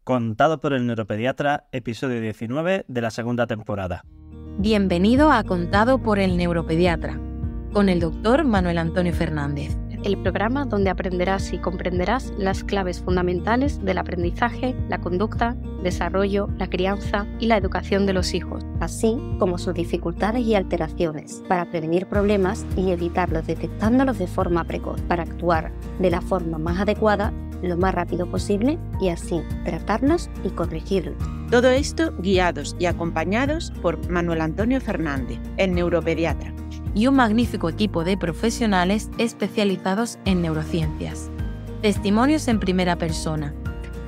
Contado por el neuropediatra, episodio 19 de la segunda temporada. Bienvenido a Contado por el neuropediatra, con el doctor Manuel Antonio Fernández. El programa donde aprenderás y comprenderás las claves fundamentales del aprendizaje, la conducta, desarrollo, la crianza y la educación de los hijos, así como sus dificultades y alteraciones, para prevenir problemas y evitarlos detectándolos de forma precoz, para actuar de la forma más adecuada lo más rápido posible y así tratarlos y corregirlos. Todo esto guiados y acompañados por Manuel Antonio Fernández, el neuropediatra. Y un magnífico equipo de profesionales especializados en neurociencias. Testimonios en primera persona,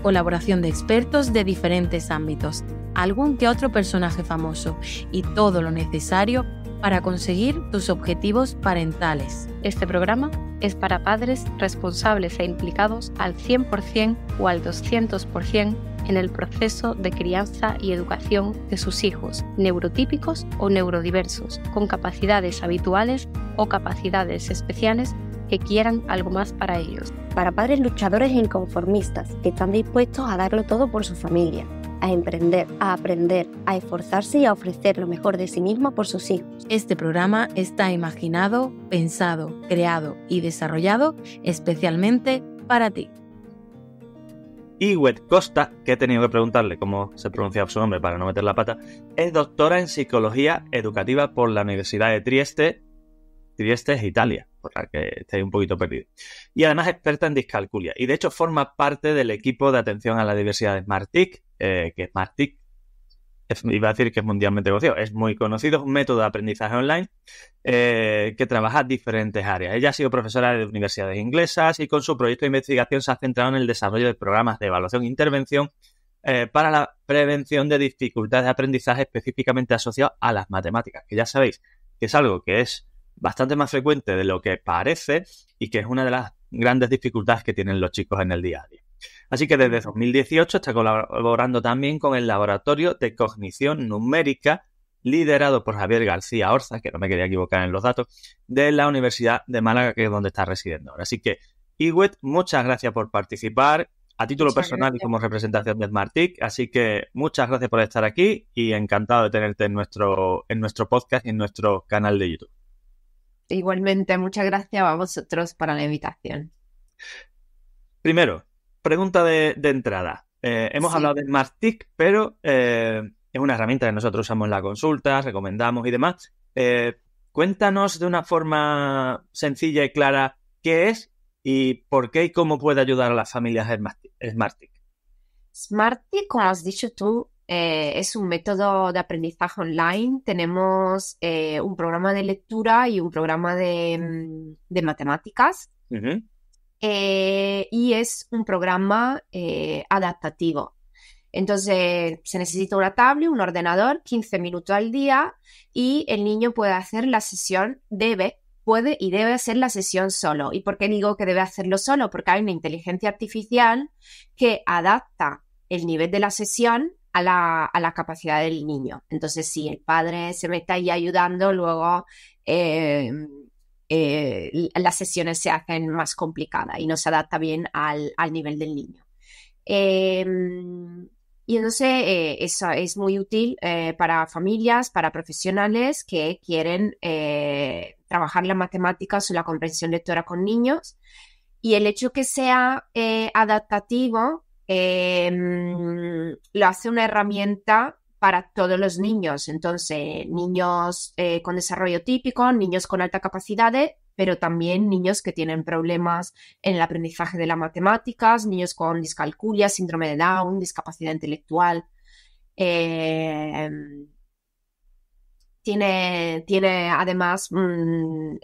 colaboración de expertos de diferentes ámbitos, algún que otro personaje famoso y todo lo necesario para conseguir tus objetivos parentales. Este programa es para padres responsables e implicados al 100% o al 200% en el proceso de crianza y educación de sus hijos, neurotípicos o neurodiversos, con capacidades habituales o capacidades especiales que quieran algo más para ellos. Para padres luchadores e inconformistas que están dispuestos a darlo todo por su familia, a emprender, a aprender, a esforzarse y a ofrecer lo mejor de sí mismo por sus hijos. Este programa está imaginado, pensado, creado y desarrollado especialmente para ti. Iwet Costa, que he tenido que preguntarle cómo se pronunciaba su nombre para no meter la pata, es doctora en Psicología Educativa por la Universidad de Trieste. Trieste es Italia, por la que estéis un poquito perdido. Y además experta en discalculia. Y de hecho forma parte del equipo de atención a la diversidad de SmartTIC, que SmartTIC, iba a decir que es mundialmente conocido, es muy conocido, es un método de aprendizaje online que trabaja diferentes áreas. Ella ha sido profesora de universidades inglesas y con su proyecto de investigación se ha centrado en el desarrollo de programas de evaluación e intervención para la prevención de dificultades de aprendizaje específicamente asociadas a las matemáticas, que ya sabéis que es algo que es bastante más frecuente de lo que parece y que es una de las grandes dificultades que tienen los chicos en el día a día. Así que desde 2018 está colaborando también con el Laboratorio de Cognición Numérica, liderado por Javier García Orza, que no me quería equivocar en los datos, de la Universidad de Málaga, que es donde está residiendo ahora. Así que, Iwet, muchas gracias por participar a título personal y como representación de SmartTIC. Así que muchas gracias por estar aquí y encantado de tenerte en nuestro podcast y en nuestro canal de YouTube. Igualmente, muchas gracias a vosotros para la invitación. Primero, pregunta de entrada. Hemos hablado de SmartTIC, pero es una herramienta que nosotros usamos en la consulta, recomendamos y demás. Cuéntanos de una forma sencilla y clara qué es y por qué y cómo puede ayudar a las familias SmartTIC. SmartTIC, como has dicho tú, es un método de aprendizaje online. Tenemos un programa de lectura y un programa de matemáticas. Uh-huh. Y es un programa adaptativo. Entonces se necesita una tablet, un ordenador, 15 minutos al día y el niño puede hacer la sesión, puede y debe hacer la sesión solo. ¿Y por qué digo que debe hacerlo solo? Porque hay una inteligencia artificial que adapta el nivel de la sesión a la capacidad del niño. Entonces, si el padre se mete ahí ayudando, luego las sesiones se hacen más complicadas y no se adapta bien al nivel del niño. Y entonces eso es muy útil para familias, para profesionales que quieren trabajar las matemáticas o la comprensión lectora con niños. Y el hecho que sea adaptativo lo hace una herramienta para todos los niños. Entonces, niños con desarrollo típico, niños con alta capacidad, pero también niños que tienen problemas en el aprendizaje de las matemáticas, niños con discalculia, síndrome de Down, discapacidad intelectual. Tiene además,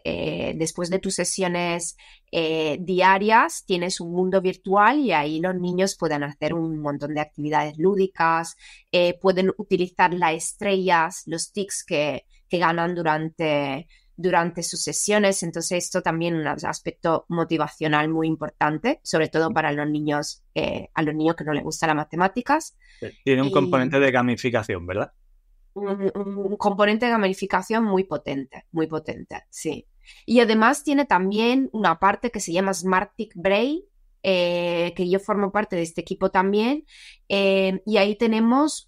después de tus sesiones diarias, tienes un mundo virtual y ahí los niños pueden hacer un montón de actividades lúdicas, pueden utilizar las estrellas, los tics que ganan durante sus sesiones. Entonces esto también es un aspecto motivacional muy importante, sobre todo para los niños, a los niños que no les gustan las matemáticas. Tiene un componente de gamificación, ¿verdad? Un componente de gamificación muy potente, sí. Y además tiene también una parte que se llama SmartTIC Brain, que yo formo parte de este equipo también, y ahí tenemos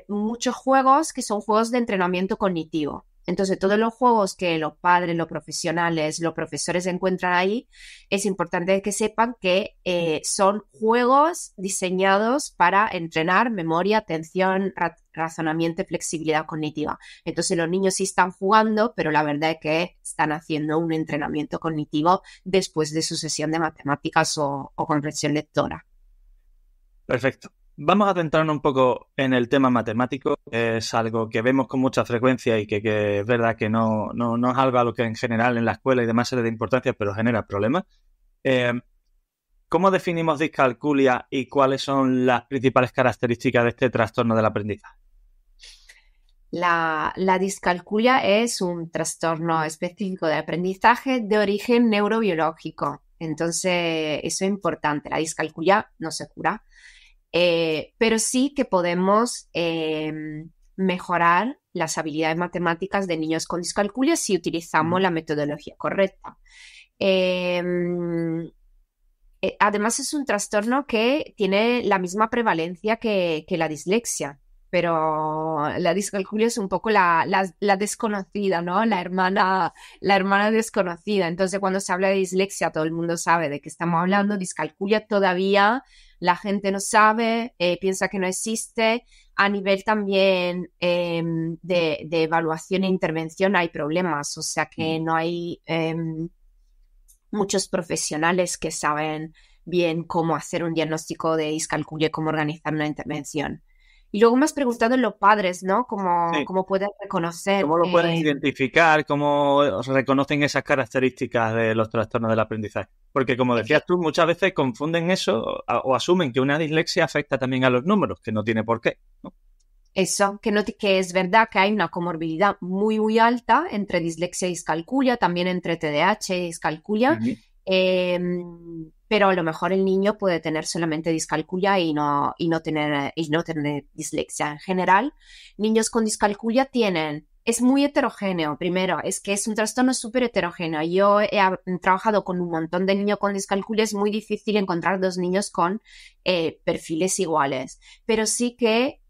muchos juegos que son juegos de entrenamiento cognitivo. Entonces, todos los juegos que los padres, los profesionales, los profesores encuentran ahí, es importante que sepan que son juegos diseñados para entrenar memoria, atención, razonamiento y flexibilidad cognitiva. Entonces, los niños sí están jugando, pero la verdad es que están haciendo un entrenamiento cognitivo después de su sesión de matemáticas o comprensión lectora. Perfecto. Vamos a centrarnos un poco en el tema matemático. Es algo que vemos con mucha frecuencia y que es verdad que no es algo a lo que en general en la escuela y demás se le da importancia, pero genera problemas. ¿Cómo definimos discalculia y cuáles son las principales características de este trastorno del aprendizaje? La discalculia es un trastorno específico de aprendizaje de origen neurobiológico. Entonces, eso es importante. La discalculia no se cura. Pero sí que podemos mejorar las habilidades matemáticas de niños con discalculia si utilizamos la metodología correcta. Además, es un trastorno que tiene la misma prevalencia que la dislexia, pero la discalculia es un poco la desconocida, ¿no? La hermana desconocida. Entonces, cuando se habla de dislexia, todo el mundo sabe de qué estamos hablando. Discalculia todavía la gente no sabe, piensa que no existe. A nivel también de evaluación e intervención hay problemas, o sea que no hay muchos profesionales que saben bien cómo hacer un diagnóstico de discalculia y cómo organizar una intervención. Y luego me has preguntado en los padres, ¿no? ¿Cómo pueden reconocer? ¿Cómo lo pueden identificar? ¿Cómo reconocen esas características de los trastornos del aprendizaje? Porque, como decías tú, muchas veces confunden eso o asumen que una dislexia afecta también a los números, que no tiene por qué, ¿no? Eso, que es verdad que hay una comorbilidad muy, muy alta entre dislexia y discalculia, también entre TDAH y discalculia. Pero a lo mejor el niño puede tener solamente discalculia y no tener dislexia. En general, niños con discalculia es muy heterogéneo. Primero, es que es un trastorno súper heterogéneo. Yo he trabajado con un montón de niños con discalculia. Es muy difícil encontrar dos niños con perfiles iguales. Pero sí que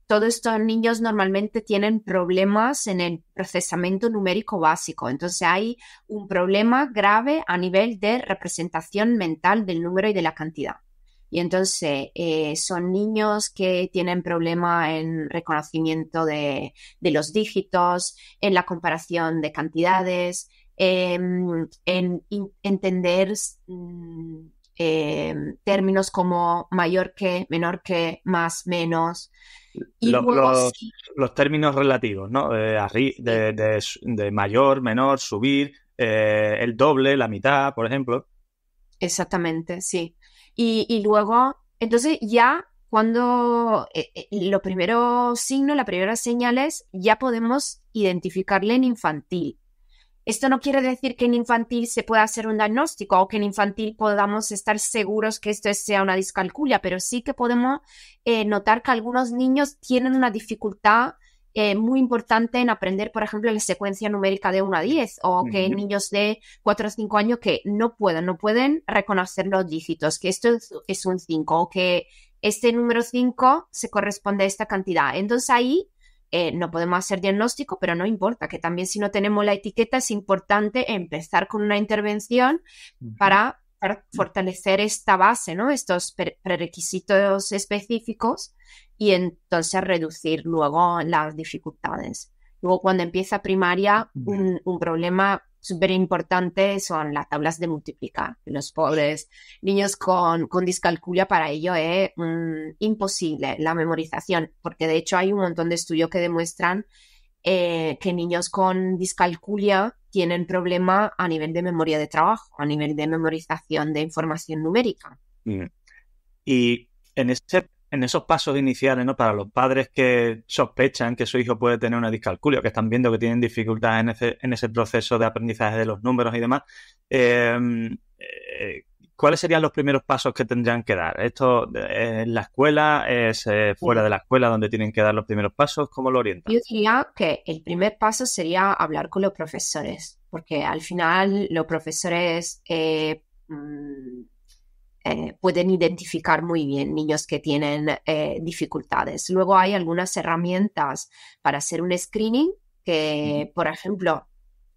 todos estos niños normalmente tienen problemas en el procesamiento numérico básico. Entonces hay un problema grave a nivel de representación mental del número y de la cantidad. Y entonces son niños que tienen problema en reconocimiento de los dígitos, en la comparación de cantidades, en entender términos como mayor que, menor que, más, menos. Y los términos relativos, ¿no? De mayor, menor, subir, el doble, la mitad, por ejemplo. Exactamente, sí. Y luego, entonces ya cuando los primeros signos, las primeras señales, ya podemos identificarle en infantil. Esto no quiere decir que en infantil se pueda hacer un diagnóstico o que en infantil podamos estar seguros que esto sea una discalculia, pero sí que podemos notar que algunos niños tienen una dificultad muy importante en aprender, por ejemplo, la secuencia numérica de 1 a 10, o que niños de 4 o 5 años que no pueden reconocer los dígitos, que esto es un 5, o que este número 5 se corresponde a esta cantidad. Entonces ahí no podemos hacer diagnóstico, pero no importa, que también si no tenemos la etiqueta es importante empezar con una intervención para fortalecer esta base, ¿no? Estos prerequisitos específicos y entonces reducir luego las dificultades. Luego, cuando empieza primaria, un problema súper importante son las tablas de multiplicar. Los pobres niños con discalculia, para ello es imposible la memorización, porque de hecho hay un montón de estudios que demuestran que niños con discalculia tienen problema a nivel de memoria de trabajo, a nivel de memorización de información numérica. Y en esos pasos iniciales, ¿no? Para los padres que sospechan que su hijo puede tener una discalculia, que están viendo que tienen dificultades en ese proceso de aprendizaje de los números y demás, ¿cuáles serían los primeros pasos que tendrían que dar? ¿Esto en la escuela? ¿Es fuera de la escuela donde tienen que dar los primeros pasos? ¿Cómo lo orientan? Yo diría que el primer paso sería hablar con los profesores, porque al final los profesores pueden identificar muy bien niños que tienen dificultades. Luego hay algunas herramientas para hacer un screening que, por ejemplo,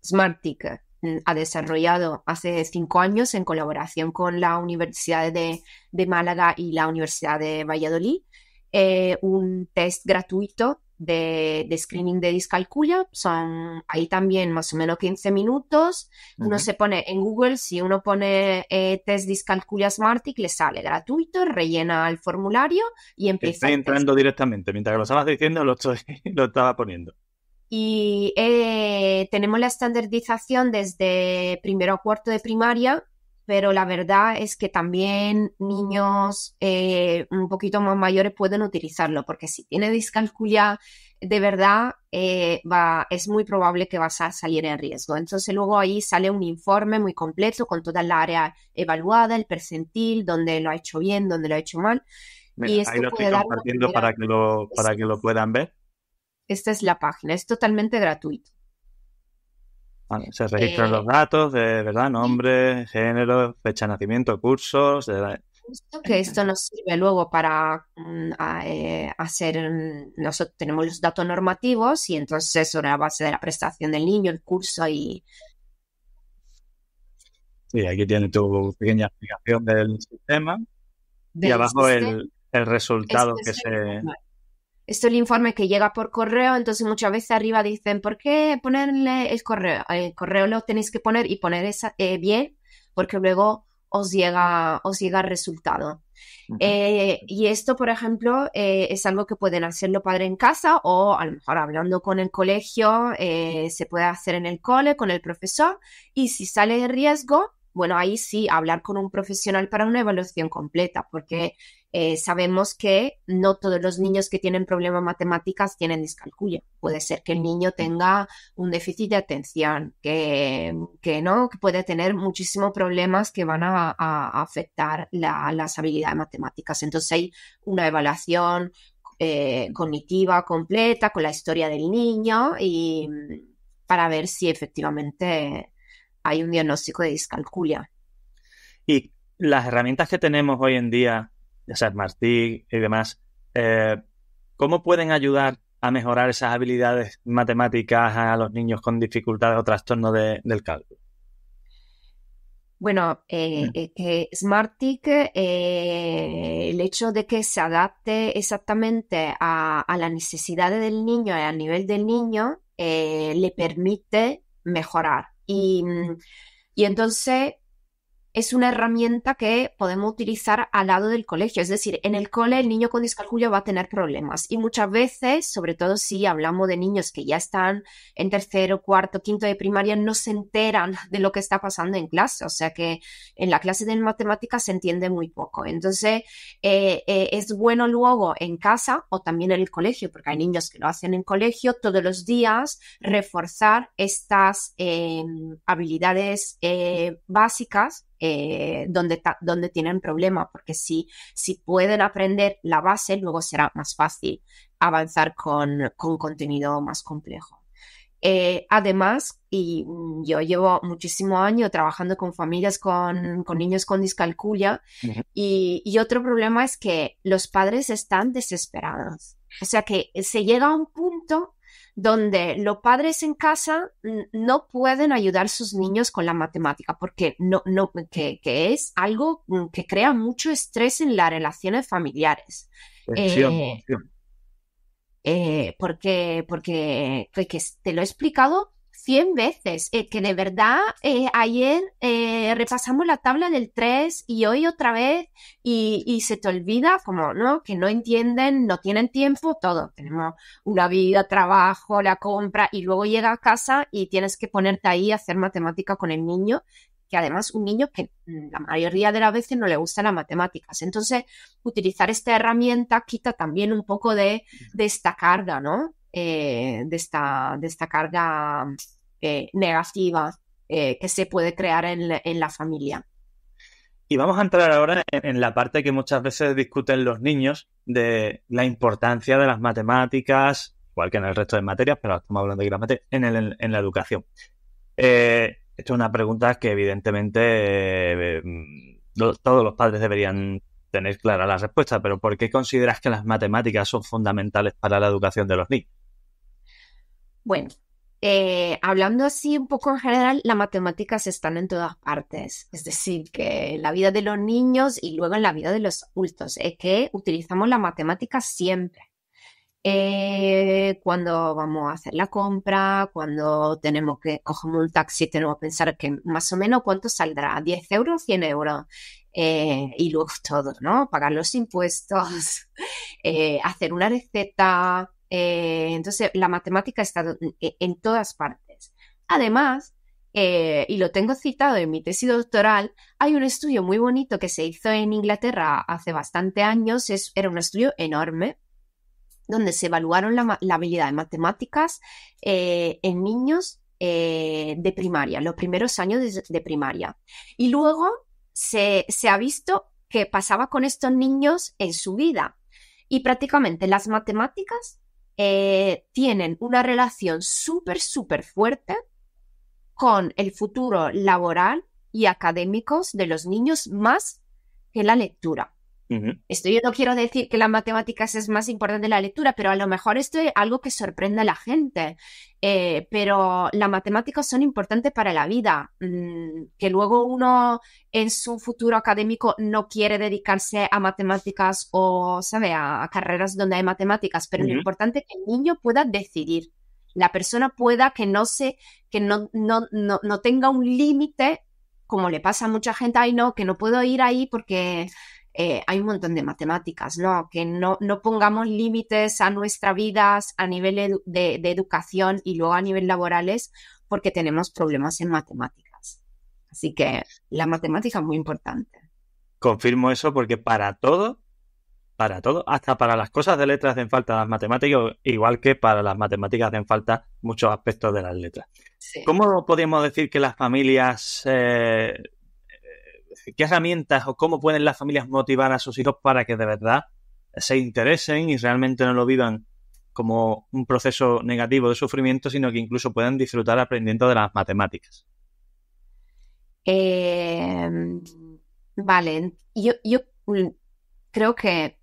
Smartick ha desarrollado hace 5 años en colaboración con la Universidad de Málaga y la Universidad de Valladolid, un test gratuito de screening de discalculia. Son ahí también más o menos 15 minutos. Uno se pone en Google, si uno pone test discalculia Smartick, le sale gratuito, rellena el formulario y empieza. Estoy entrando directamente, mientras que lo estabas diciendo lo estaba poniendo. Y tenemos la estandarización desde primero a cuarto de primaria, pero la verdad es que también niños un poquito más mayores pueden utilizarlo, porque si tiene discalculia de verdad, es muy probable que vas a salir en riesgo. Entonces luego ahí sale un informe muy completo con toda la área evaluada, el percentil, dónde lo ha hecho bien, dónde lo ha hecho mal. Mira, Y esto ahí lo puede estoy dar compartiendo para que lo puedan ver. Esta es la página, es totalmente gratuito. Vale, se registran los datos de verdad, nombre, género, fecha de nacimiento, cursos. Que esto nos sirve luego para hacer. Nosotros tenemos los datos normativos y entonces sobre la base de la prestación del niño, el curso y. Sí, aquí tiene tu pequeña explicación del sistema y abajo el resultado que se. Esto es el informe que llega por correo, entonces muchas veces arriba dicen, ¿por qué ponerle el correo? El correo lo tenéis que poner y poner bien, porque luego os llega el resultado. Y esto, por ejemplo, es algo que pueden hacerlo padre en casa o a lo mejor hablando con el colegio, se puede hacer en el cole con el profesor, y si sale de riesgo, bueno, ahí sí, hablar con un profesional para una evaluación completa, porque sabemos que no todos los niños que tienen problemas matemáticas tienen discalculia. Puede ser que el niño tenga un déficit de atención, que puede tener muchísimos problemas que van a afectar las habilidades matemáticas. Entonces hay una evaluación cognitiva completa con la historia del niño y para ver si efectivamente hay un diagnóstico de discalculia. Y las herramientas que tenemos hoy en día, ya sea Smartick y demás, ¿cómo pueden ayudar a mejorar esas habilidades matemáticas a los niños con dificultades o trastornos del cálculo? Bueno, que Smartick, el hecho de que se adapte exactamente a las necesidades del niño y al nivel del niño, le permite mejorar. Y entonces es una herramienta que podemos utilizar al lado del colegio. Es decir, en el cole el niño con discalculia va a tener problemas y muchas veces, sobre todo si hablamos de niños que ya están en tercero, cuarto, quinto de primaria, no se enteran de lo que está pasando en clase. O sea que en la clase de matemáticas se entiende muy poco. Entonces es bueno luego en casa o también en el colegio, porque hay niños que lo hacen en colegio todos los días, reforzar estas habilidades básicas donde tienen problemas, porque si pueden aprender la base, luego será más fácil avanzar con contenido más complejo. Además, y yo llevo muchísimos años trabajando con familias con niños con discalculia, y otro problema es que los padres están desesperados. O sea que se llega a un punto donde los padres en casa no pueden ayudar a sus niños con la matemática, porque que es algo que crea mucho estrés en las relaciones familiares. Porque te lo he explicado 100 veces, que de verdad ayer repasamos la tabla del 3 y hoy otra vez y se te olvida, como, ¿no? Que no entienden, no tienen tiempo, todo. Tenemos una vida, trabajo, la compra y luego llega a casa y tienes que ponerte ahí a hacer matemática con el niño, que además un niño que la mayoría de las veces no le gustan las matemáticas. Entonces, utilizar esta herramienta quita también un poco de esta carga, ¿no? De esta carga negativa que se puede crear en la familia. Y vamos a entrar ahora en la parte que muchas veces discuten los niños de la importancia de las matemáticas, igual que en el resto de materias, pero estamos hablando de las materias, en la educación. Esto es una pregunta que evidentemente todos los padres deberían tener clara la respuesta, pero ¿por qué consideras que las matemáticas son fundamentales para la educación de los niños? Bueno, hablando así un poco en general, las matemáticas están en todas partes. Es decir, que en la vida de los niños y luego en la vida de los adultos. Es que utilizamos las matemáticas siempre. Cuando vamos a hacer la compra, cuando tenemos que coger un taxi, tenemos que pensar que más o menos cuánto saldrá, 10 euros, 100 euros. Y luego todo, ¿no? Pagar los impuestos, hacer una receta. Entonces, la matemática está en todas partes. Además, y lo tengo citado en mi tesis doctoral, hay un estudio muy bonito que se hizo en Inglaterra hace bastante años, era un estudio enorme, donde se evaluaron la habilidad de matemáticas en niños de primaria, los primeros años de primaria. Y luego se ha visto qué pasaba con estos niños en su vida. Y prácticamente las matemáticas tienen una relación súper, súper fuerte con el futuro laboral y académicos de los niños más que la lectura. Esto yo no quiero decir que las matemáticas es más importante que la lectura, pero a lo mejor esto es algo que sorprende a la gente. Pero las matemáticas son importantes para la vida. Que luego uno en su futuro académico no quiere dedicarse a matemáticas o, ¿sabe?, a carreras donde hay matemáticas, pero lo importante es que el niño pueda decidir. La persona pueda que no tenga un límite, como le pasa a mucha gente, ay no, que no puedo ir ahí porque hay un montón de matemáticas, ¿no? Que no pongamos límites a nuestras vidas a nivel de educación y luego a nivel laborales porque tenemos problemas en matemáticas. Así que la matemática es muy importante. Confirmo eso porque para todo, hasta para las cosas de letras hacen falta las matemáticas, igual que para las matemáticas hacen falta muchos aspectos de las letras. Sí. ¿Cómo podríamos decir que las familias... ¿qué herramientas o cómo pueden las familias motivar a sus hijos para que de verdad se interesen y realmente no lo vivan como un proceso negativo de sufrimiento, sino que incluso puedan disfrutar aprendiendo de las matemáticas? Vale, yo creo que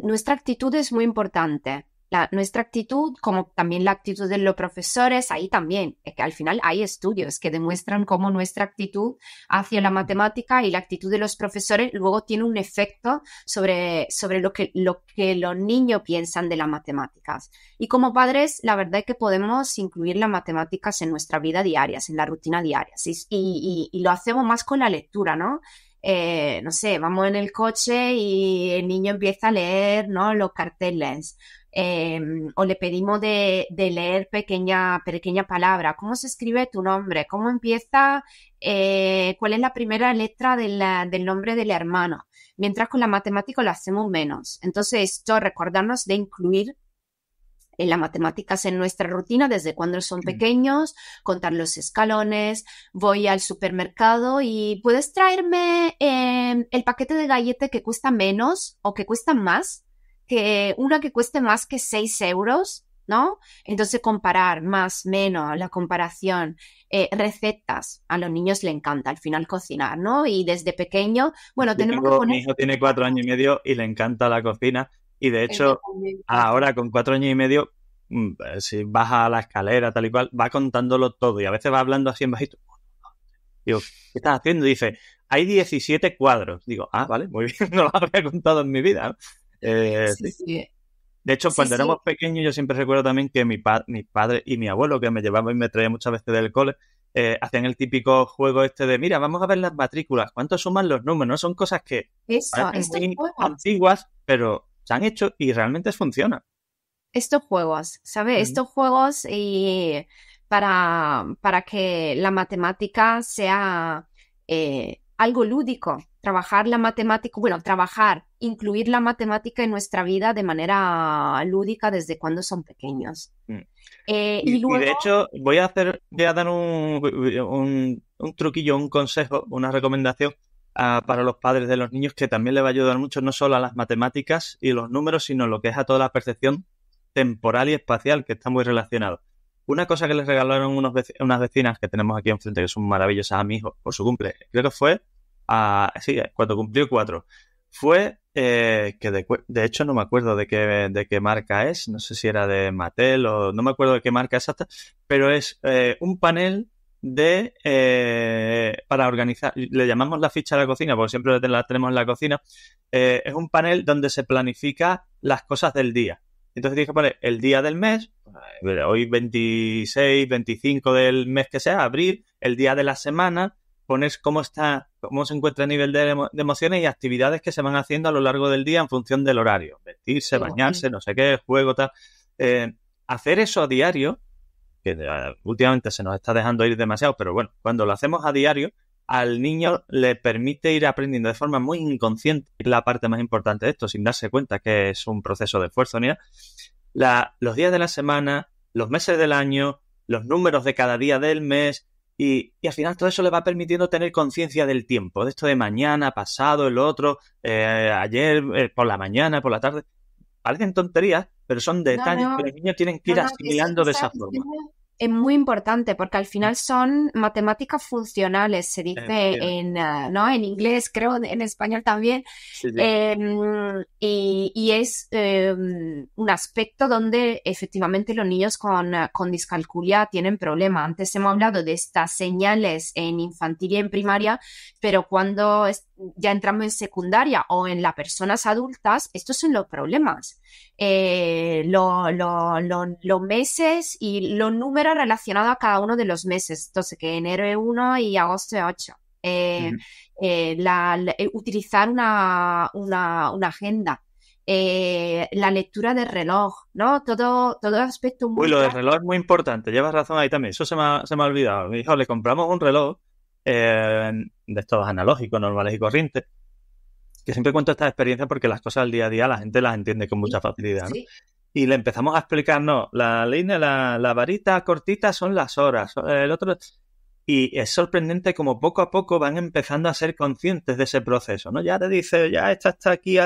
nuestra actitud es muy importante. Nuestra actitud, como también la actitud de los profesores, ahí también, es que al final hay estudios que demuestran cómo nuestra actitud hacia la matemática y la actitud de los profesores luego tiene un efecto sobre lo que los niños piensan de las matemáticas. Y como padres, la verdad es que podemos incluir las matemáticas en nuestra vida diaria, en la rutina diaria, y lo hacemos más con la lectura, ¿no? No sé, vamos en el coche y el niño empieza a leer, ¿no?, los carteles. O le pedimos de leer pequeña palabra, cómo se escribe tu nombre, cómo empieza, cuál es la primera letra del nombre del hermano, mientras con la matemática lo hacemos menos. Entonces esto, recordarnos de incluir en las matemáticas en nuestra rutina desde cuando son pequeños, contar los escalones, voy al supermercado y ¿puedes traerme el paquete de galletas que cuesta menos o que cuesta más? Que una que cueste más que 6 euros, ¿no? Entonces comparar más, menos, la comparación, recetas, a los niños les encanta al final cocinar, ¿no? Y desde pequeño, bueno, tenemos que poner... Mi hijo tiene 4 años y medio y le encanta la cocina y de hecho ahora con 4 años y medio, si baja a la escalera tal y cual, va contándolo todo y a veces va hablando así en bajito. Digo, ¿qué estás haciendo? Y dice, hay 17 cuadros. Digo, vale, muy bien, no lo había contado en mi vida, ¿no? Sí. De hecho, cuando éramos pequeños, yo siempre recuerdo también que mi padre y mi abuelo, que me llevaba y me traía muchas veces del cole, hacían el típico juego este de, mira, vamos a ver las matrículas, ¿cuánto suman los números? ¿No? Son cosas que parecen muy antiguas, pero se han hecho y realmente funcionan. Estos juegos, ¿sabes? Estos juegos para que la matemática sea algo lúdico. Incluir la matemática en nuestra vida de manera lúdica desde cuando son pequeños. Y luego... de hecho, voy a dar un truquillo, un consejo, una recomendación para los padres de los niños que también les va a ayudar mucho, no solo a las matemáticas y los números, sino lo que es a toda la percepción temporal y espacial, que está muy relacionado. Una cosa que les regalaron unas vecinas que tenemos aquí enfrente, que son maravillosas a mi hijo, por su cumple, creo que fue, cuando cumplió 4, fue que de hecho no me acuerdo de qué marca es, no sé si era de Mattel o no me acuerdo de qué marca exacta, pero es un panel para organizar, le llamamos la ficha de la cocina, porque siempre la tenemos en la cocina, es un panel donde se planifica las cosas del día. Entonces tienes que poner el día del mes, hoy 26, 25 del mes que sea, abril, el día de la semana, pones cómo se encuentra a nivel de emociones y actividades que se van haciendo a lo largo del día en función del horario. Vestirse, bañarse, no sé qué, juego, tal. Hacer eso a diario, que últimamente se nos está dejando ir demasiado, pero bueno, cuando lo hacemos a diario, al niño le permite ir aprendiendo de forma muy inconsciente, es la parte más importante de esto, sin darse cuenta que es un proceso de esfuerzo ni nada, los días de la semana, los meses del año, los números de cada día del mes, y al final todo eso le va permitiendo tener conciencia del tiempo, de esto de mañana, pasado, el otro, ayer, por la mañana, por la tarde. Parecen tonterías, pero son detalles que los niños tienen que ir asimilando de esa forma. Es muy importante porque al final son matemáticas funcionales, se dice en inglés, creo, en español también. Sí. Y es un aspecto donde efectivamente los niños con discalculia tienen problemas. Antes hemos hablado de estas señales en infantil y en primaria, pero cuando ya entramos en secundaria o en las personas adultas, estos son los problemas. Los meses y los números relacionados a cada uno de los meses. Entonces, que enero es 1 y agosto es 8. Utilizar una agenda. La lectura del reloj, ¿no? Todo aspecto muy... Lo del reloj es muy importante, llevas razón ahí también. Eso se me ha olvidado. Mi hijo, le compramos un reloj de estos analógicos, normales y corrientes, que siempre cuento estas experiencias porque las cosas del día a día la gente las entiende con mucha facilidad, ¿no? Sí. Y le empezamos a explicar, no, la línea, la varita cortita son las horas, el otro... Y es sorprendente como poco a poco van empezando a ser conscientes de ese proceso, ¿no? Ya te dice, ya esta está aquí...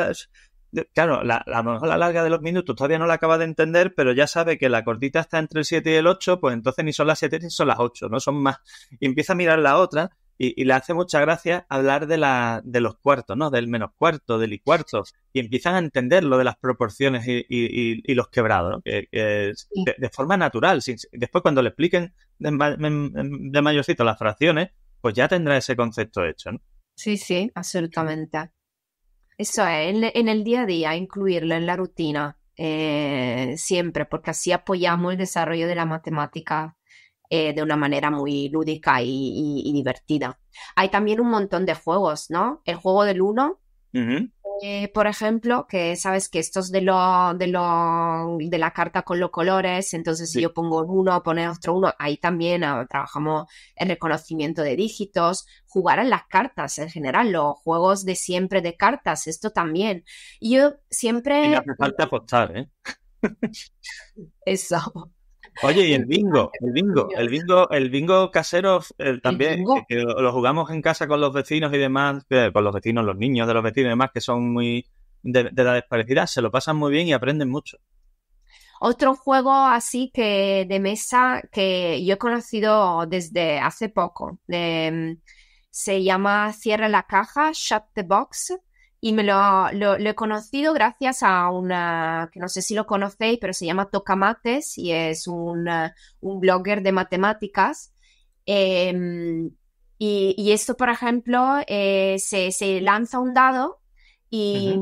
Claro, a lo mejor la larga de los minutos todavía no la acaba de entender, pero ya sabe que la cortita está entre el 7 y el 8, pues entonces ni son las 7 ni son las 8, ¿no? Son más. Y empieza a mirar la otra y le hace mucha gracia hablar de los cuartos, ¿no? Del menos cuarto, del y cuarto. Y empiezan a entender lo de las proporciones y los quebrados, ¿no? De forma natural. Después cuando le expliquen de mayorcito las fracciones, pues ya tendrá ese concepto hecho, ¿no? Sí, absolutamente. Eso es, en el día a día, incluirlo en la rutina, siempre, porque así apoyamos el desarrollo de la matemática de una manera muy lúdica y divertida. Hay también un montón de juegos, ¿no? El juego del 1, por ejemplo, que sabes que estos de la carta con los colores, entonces si yo pongo un 1, poner otro 1, ahí también trabajamos el reconocimiento de dígitos, jugar a las cartas en general, los juegos de siempre de cartas, esto también. Yo siempre... Y no hace falta apostar, ¿eh? Eso. Oye, y el bingo casero también, que lo jugamos en casa con los vecinos y demás, con los vecinos, los niños de los vecinos y demás, que son muy de edades parecidas, se lo pasan muy bien y aprenden mucho. Otro juego así que de mesa que yo he conocido desde hace poco, se llama Cierra la caja, Shut the Box. Y lo he conocido gracias a una, que no sé si lo conocéis, pero se llama Tocamates y es un blogger de matemáticas. Y esto, por ejemplo, se lanza un dado y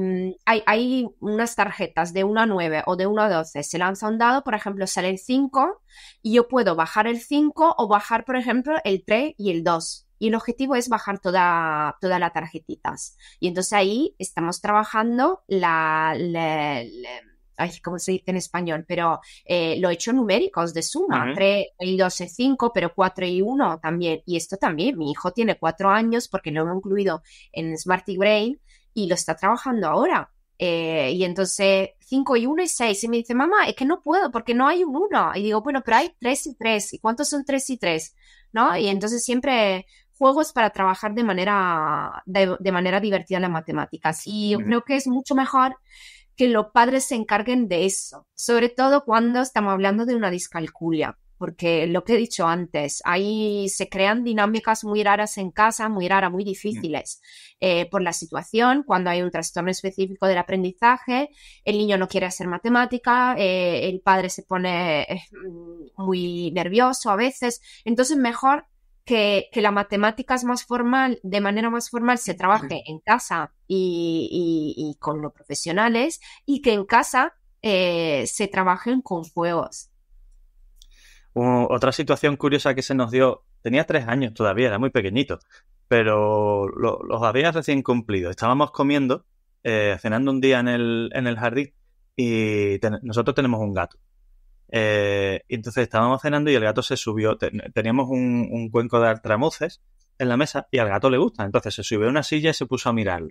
hay unas tarjetas de 1 a 9 o de 1 a 12. Se lanza un dado, por ejemplo, sale el 5 y yo puedo bajar el 5 o bajar, por ejemplo, el 3 y el 2. Y el objetivo es bajar todas las tarjetitas. Y entonces ahí estamos trabajando ¿cómo se dice en español? Pero los hechos numéricos de suma. 3 y 2 es 5, pero 4 y 1 también. Y esto también. Mi hijo tiene 4 años porque lo hemos incluido en Smarty Brain y lo está trabajando ahora. Y entonces 5 y 1 y 6. Y me dice, mamá, es que no puedo porque no hay un 1. Y digo, bueno, pero hay 3 y 3. ¿Y cuántos son 3 y 3? ¿No? Y entonces siempre... juegos para trabajar de manera divertida las matemáticas. Y yo creo que es mucho mejor que los padres se encarguen de eso, sobre todo cuando estamos hablando de una discalculia, porque lo que he dicho antes, ahí se crean dinámicas muy raras en casa, muy difíciles, por la situación. Cuando hay un trastorno específico del aprendizaje, el niño no quiere hacer matemática, el padre se pone muy nervioso a veces, entonces mejor que la matemática es más formal, de manera más formal se trabaje en casa y con los profesionales, y que en casa se trabajen con juegos. Otra situación curiosa que se nos dio, tenía 3 años todavía, era muy pequeñito, pero los había recién cumplido. Estábamos comiendo, cenando un día en el jardín, y nosotros tenemos un gato. Y entonces estábamos cenando y el gato se subió. Teníamos un cuenco de altramuces en la mesa y al gato le gusta. Entonces se subió a una silla y se puso a mirarlo.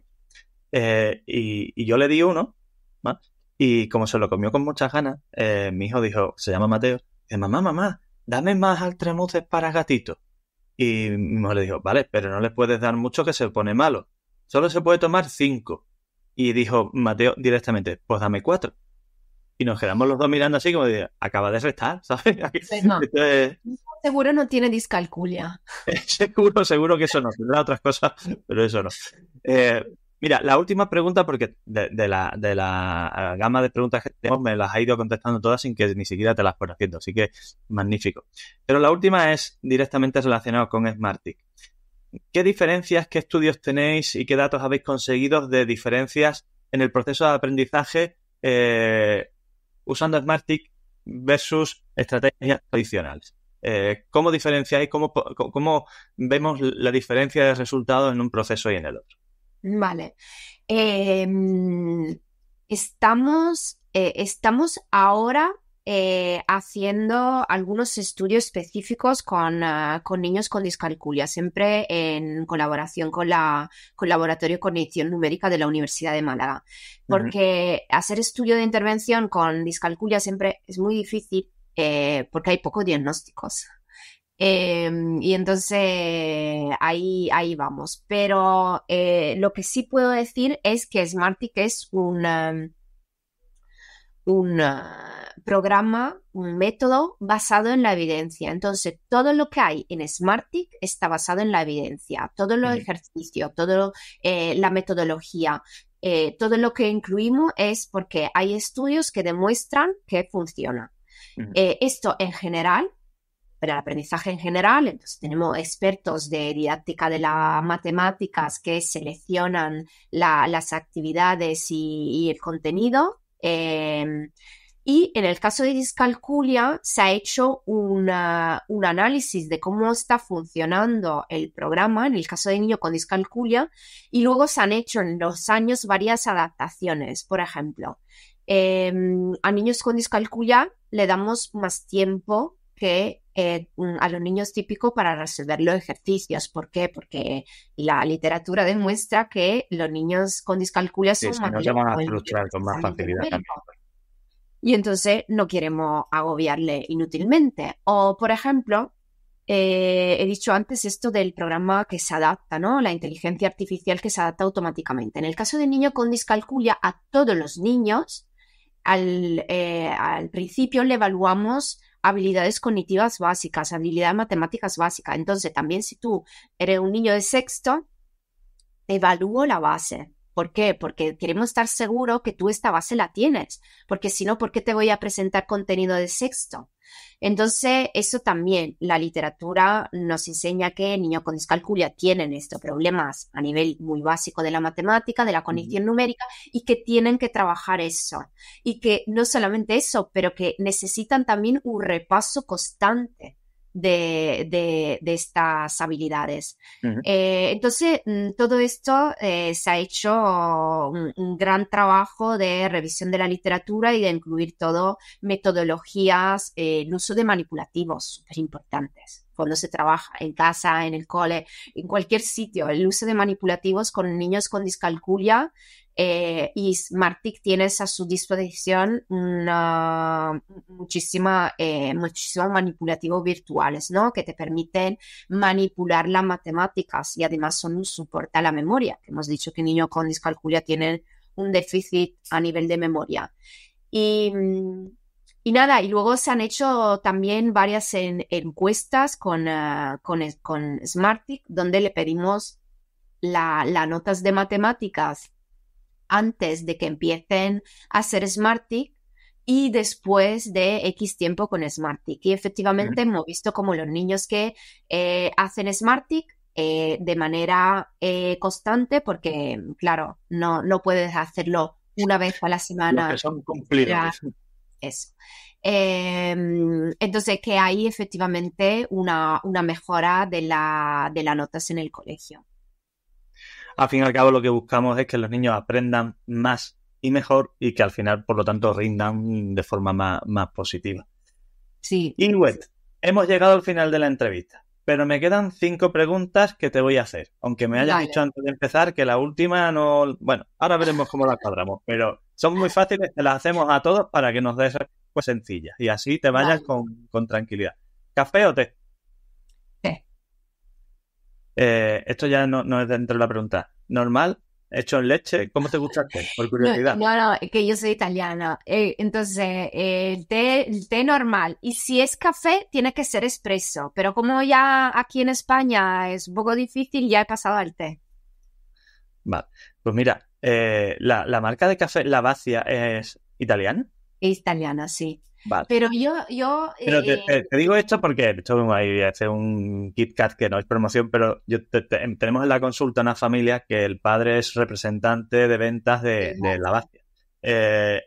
Y yo le di uno, ¿no? Y como se lo comió con muchas ganas, mi hijo dijo, se llama Mateo, dice, mamá, dame más altramuces para gatito. Y mi mujer le dijo, vale, pero no le puedes dar mucho que se pone malo. Solo se puede tomar 5. Y dijo Mateo directamente, pues dame 4. Y nos quedamos los dos mirando así como de, acaba de restar, ¿sabes? No. Seguro no tiene discalculia. Seguro que eso no. Tendrá otras cosas, pero eso no. Mira, la última pregunta, porque de la gama de preguntas que tenemos me las ha ido contestando todas sin que ni siquiera te las fuera haciendo, así que magnífico. Pero la última es directamente relacionada con Smartick. ¿Qué diferencias, qué estudios tenéis y qué datos habéis conseguido de diferencias en el proceso de aprendizaje usando Smartick versus estrategias tradicionales? ¿Cómo diferenciáis, cómo vemos la diferencia de resultados en un proceso y en el otro? Vale. Estamos ahora haciendo algunos estudios específicos con niños con discalculia, siempre en colaboración con el Laboratorio de Cognición Numérica de la Universidad de Málaga, porque hacer estudio de intervención con discalculia siempre es muy difícil porque hay pocos diagnósticos. Y entonces ahí vamos. Pero lo que sí puedo decir es que Smartick es un programa, un método basado en la evidencia. Entonces, todo lo que hay en Smartick está basado en la evidencia. Todos los ejercicios, toda la metodología, todo lo que incluimos es porque hay estudios que demuestran que funciona. Esto en general, para el aprendizaje en general, entonces tenemos expertos de didáctica de las matemáticas que seleccionan las actividades y el contenido. Y en el caso de discalculia se ha hecho un análisis de cómo está funcionando el programa en el caso de niños con discalculia, y luego se han hecho en los años varias adaptaciones. Por ejemplo, a niños con discalculia le damos más tiempo que a los niños típicos para resolver los ejercicios. ¿Por qué? Porque la literatura demuestra que los niños con discalculia son más no se van a frustrar con más facilidad también. Y entonces no queremos agobiarle inútilmente. O, por ejemplo, he dicho antes esto del programa que se adapta, ¿no? La inteligencia artificial que se adapta automáticamente. En el caso de niños con discalculia, a todos los niños, al principio le evaluamos habilidades cognitivas básicas, habilidades matemáticas básicas. Entonces, también si tú eres un niño de sexto, te evalúo la base. ¿Por qué? Porque queremos estar seguros que tú esta base la tienes. Porque si no, ¿por qué te voy a presentar contenido de sexto? Entonces, eso también, la literatura nos enseña que niños con discalculia tienen estos problemas a nivel muy básico de la matemática, de la cognición numérica, y que tienen que trabajar eso. Y que no solamente eso, pero que necesitan también un repaso constante de estas habilidades. Entonces, todo esto se ha hecho un gran trabajo de revisión de la literatura y de incluir todo metodologías, el uso de manipulativos súper importantes. Cuando se trabaja en casa, en el cole, en cualquier sitio, el uso de manipulativos con niños con discalculia, y Smartick tienes a su disposición muchísimos manipulativos virtuales, ¿no? Que te permiten manipular las matemáticas y además son un soporte a la memoria, que hemos dicho que niños con discalculia tienen un déficit a nivel de memoria. Y Y nada, y luego se han hecho también varias encuestas con Smartick, donde le pedimos las notas de matemáticas antes de que empiecen a hacer Smartick y después de X tiempo con Smartick. Y efectivamente hemos visto como los niños que hacen Smartick de manera constante, porque claro, no puedes hacerlo una vez a la semana. Los que son cumplidores. Eso. Entonces, que hay efectivamente una mejora de las notas en el colegio. Al fin y al cabo, lo que buscamos es que los niños aprendan más y mejor y que al final, por lo tanto, rindan de forma más positiva. Sí. Ingüet, hemos llegado al final de la entrevista, pero me quedan 5 preguntas que te voy a hacer. Aunque me hayas dicho antes de empezar que la última no... Bueno, ahora veremos cómo la cuadramos, pero son muy fáciles, te las hacemos a todos para que nos des respuestas sencillas y así te vayas con tranquilidad. ¿Café o té? Té. Esto ya no es dentro de la pregunta. ¿Normal? ¿Hecho en leche? ¿Cómo te gusta el té? Por curiosidad. No, es que yo soy italiana. Entonces, el té normal. Y si es café, tiene que ser espresso. Pero como ya aquí en España es un poco difícil, ya he pasado al té. Vale. Pues mira, la marca de café Lavazza es italiana. Es italiana, sí. Vale. Pero Pero te digo esto porque esto ahí hace un Kit Kat que no es promoción, pero tenemos en la consulta una familia que el padre es representante de ventas de Lavazza.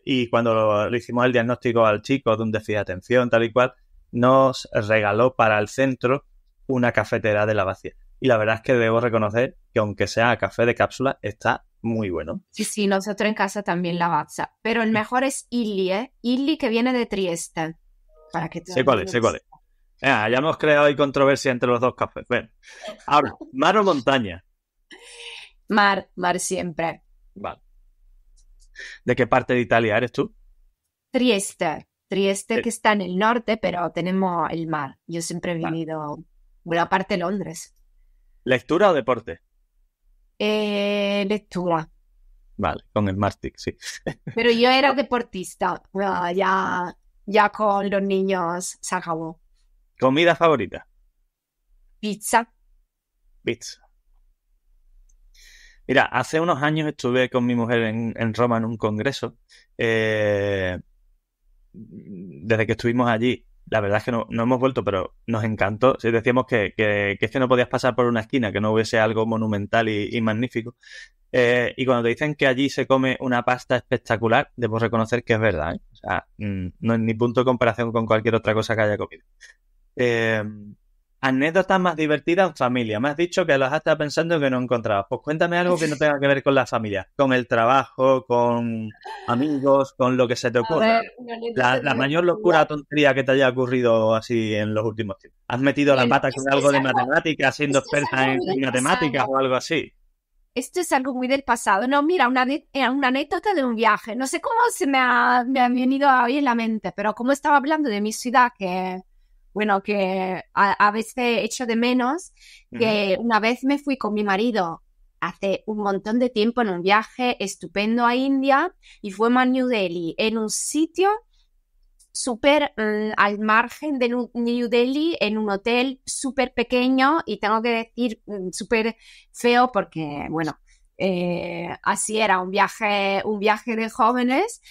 Y cuando le hicimos el diagnóstico al chico de un déficit de atención, tal y cual, nos regaló para el centro una cafetera de Lavazza. Y la verdad es que debo reconocer que aunque sea café de cápsula, está muy bueno. Sí, nosotros en casa también Lavazza. Pero el mejor es Illy, Illy, que viene de Trieste. Para que sé cuál es. Ya hemos creado ahí controversia entre los dos cafés. Bueno, ahora, ¿mar o montaña? Mar siempre. Vale. ¿De qué parte de Italia eres tú? Trieste, que está en el norte, pero tenemos el mar. Yo siempre he vivido buena parte de Londres. ¿Lectura o deporte? Lectura. Vale, con el Smartick, sí. Pero yo era deportista. Ya con los niños se acabó. ¿Comida favorita? Pizza. Mira, hace unos años estuve con mi mujer en Roma en un congreso. Desde que estuvimos allí, la verdad es que no hemos vuelto, pero nos encantó. Sí, decíamos que es que no podías pasar por una esquina, que no hubiese algo monumental y magnífico. Y cuando te dicen que allí se come una pasta espectacular, debo reconocer que es verdad, ¿eh? O sea, no es ni punto de comparación con cualquier otra cosa que haya comido. Anécdotas más divertidas en familia. Me has dicho que las has estado pensando que no encontrabas. Pues cuéntame algo que no tenga que ver con la familia, con el trabajo, con amigos, con lo que se te ocurra. La mayor locura o tontería que te haya ocurrido así en los últimos tiempos. ¿Has metido la pata con algo de matemáticas, siendo experta en matemáticas o algo así? Esto es algo muy del pasado. No, mira, una anécdota de un viaje. No sé cómo se me ha venido hoy en la mente, pero como estaba hablando de mi ciudad, que a veces echo de menos, que una vez me fui con mi marido hace un montón de tiempo en un viaje estupendo a India y fuimos a New Delhi, en un sitio súper al margen de New Delhi, en un hotel súper pequeño y tengo que decir súper feo porque, así era un viaje de jóvenes.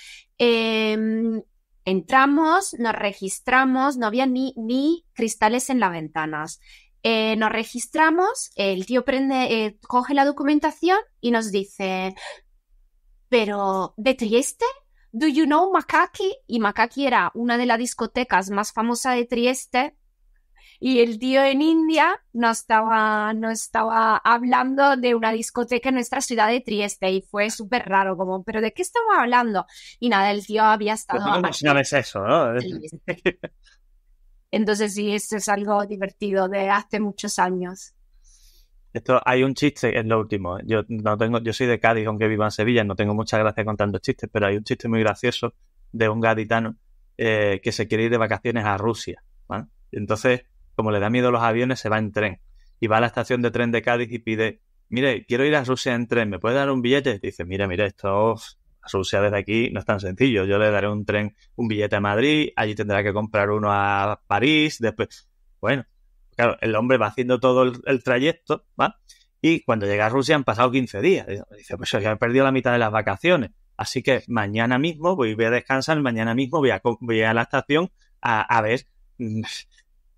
Entramos, nos registramos, no había ni cristales en las ventanas. Nos registramos, el tío coge la documentación y nos dice, ¿pero de Trieste? ¿Do you know Makaki? Y Makaki era una de las discotecas más famosas de Trieste. Y el tío en India nos estaba hablando de una discoteca en nuestra ciudad de Trieste y fue súper raro, como, ¿pero de qué estamos hablando? Y nada, el tío había estado... ¿Cómo sabes eso, no? Entonces sí, esto es algo divertido de hace muchos años. Hay un chiste, es lo último. Yo soy de Cádiz, aunque vivo en Sevilla, no tengo mucha gracia contando chistes, pero hay un chiste muy gracioso de un gaditano que se quiere ir de vacaciones a Rusia, ¿vale? Entonces, como le da miedo los aviones, se va en tren. Y va a la estación de tren de Cádiz y pide, mire, quiero ir a Rusia en tren, ¿me puede dar un billete? Dice, mira, esto Rusia desde aquí no es tan sencillo. Yo le daré un billete a Madrid, allí tendrá que comprar uno a París, después... Bueno, claro, el hombre va haciendo todo el trayecto, ¿va? Y cuando llega a Rusia han pasado 15 días. Dice, pues ya he perdido la mitad de las vacaciones. Así que mañana mismo voy a descansar, mañana mismo voy a la estación a ver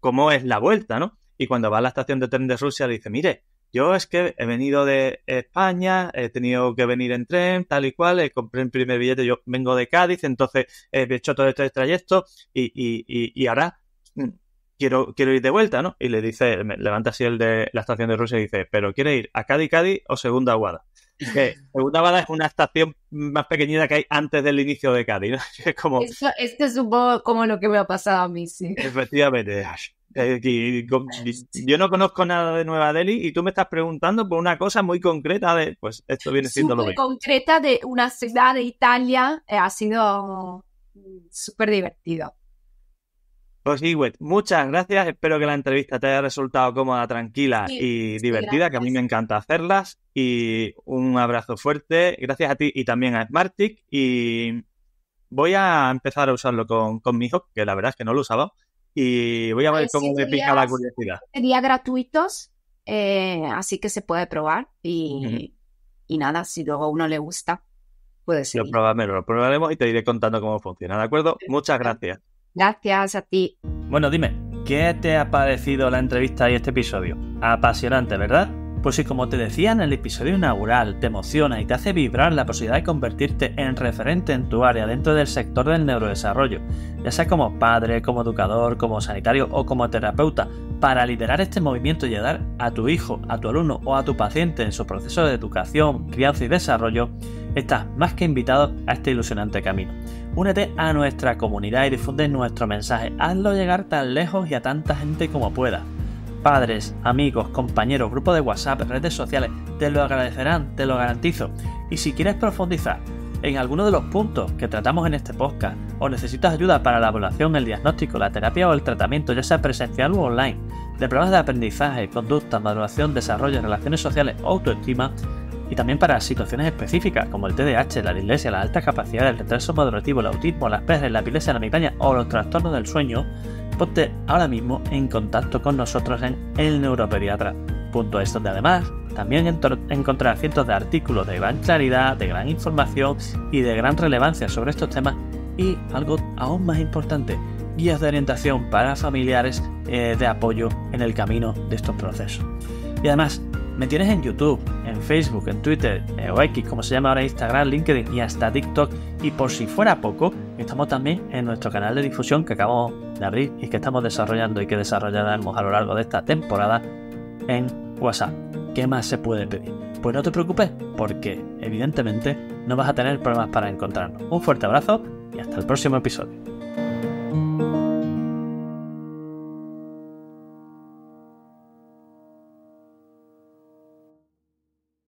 cómo es la vuelta, ¿no? Y cuando va a la estación de tren de Rusia dice, mire, yo es que he venido de España, he tenido que venir en tren, tal y cual, compré el primer billete, yo vengo de Cádiz, entonces he hecho todo este trayecto y ahora quiero ir de vuelta, ¿no? Y le dice, levanta así el de la estación de Rusia y dice, ¿pero quiere ir a Cádiz o Segunda Aguada? Que Segunda Aguada es una estación más pequeñita que hay antes del inicio de Cádiz, ¿no? Es como... Esto es un poco como lo que me ha pasado a mí, sí. Efectivamente. Yo no conozco nada de Nueva Delhi y tú me estás preguntando por una cosa muy concreta de... Pues esto viene siendo lo mismo. Concreta de una ciudad de Italia, ha sido súper divertido. Pues Iwet, muchas gracias. Espero que la entrevista te haya resultado cómoda, tranquila y divertida, que a mí me encanta hacerlas. Y un abrazo fuerte. Gracias a ti y también a Smarttick. Y voy a empezar a usarlo con mi hijo, que la verdad es que no lo usaba. Y voy a ver cómo me pica la curiosidad. Días gratuitos, así que se puede probar. Y nada, si luego a uno le gusta, puede ser. Lo probaremos y te iré contando cómo funciona, ¿de acuerdo? Muchas gracias. Gracias a ti. Bueno, dime, ¿qué te ha parecido la entrevista y este episodio? Apasionante, ¿verdad? Pues si, como te decía en el episodio inaugural, te emociona y te hace vibrar la posibilidad de convertirte en referente en tu área dentro del sector del neurodesarrollo, ya sea como padre, como educador, como sanitario o como terapeuta, para liderar este movimiento y ayudar a tu hijo, a tu alumno o a tu paciente en su proceso de educación, crianza y desarrollo, estás más que invitado a este ilusionante camino. Únete a nuestra comunidad y difunde nuestro mensaje. Hazlo llegar tan lejos y a tanta gente como puedas. Padres, amigos, compañeros, grupos de WhatsApp, redes sociales, te lo agradecerán, te lo garantizo. Y si quieres profundizar en alguno de los puntos que tratamos en este podcast o necesitas ayuda para la evaluación, el diagnóstico, la terapia o el tratamiento, ya sea presencial o online, de problemas de aprendizaje, conducta, maduración, desarrollo, relaciones sociales o autoestima, y también para situaciones específicas como el TDAH, la dislexia, la alta capacidad, el retraso madurativo, el autismo, las PERS, la epilepsia, la migraña o los trastornos del sueño, ponte ahora mismo en contacto con nosotros en elneuropediatra.es, donde además también encontrarás cientos de artículos de gran claridad, de gran información y de gran relevancia sobre estos temas y, algo aún más importante, guías de orientación para familiares de apoyo en el camino de estos procesos. Y además, me tienes en YouTube, en Facebook, en Twitter, o X, como se llama ahora, Instagram, LinkedIn y hasta TikTok. Y por si fuera poco, estamos también en nuestro canal de difusión que acabamos de abrir y que estamos desarrollando y que desarrollaremos a lo largo de esta temporada en WhatsApp. ¿Qué más se puede pedir? Pues no te preocupes, porque evidentemente no vas a tener problemas para encontrarnos. Un fuerte abrazo y hasta el próximo episodio.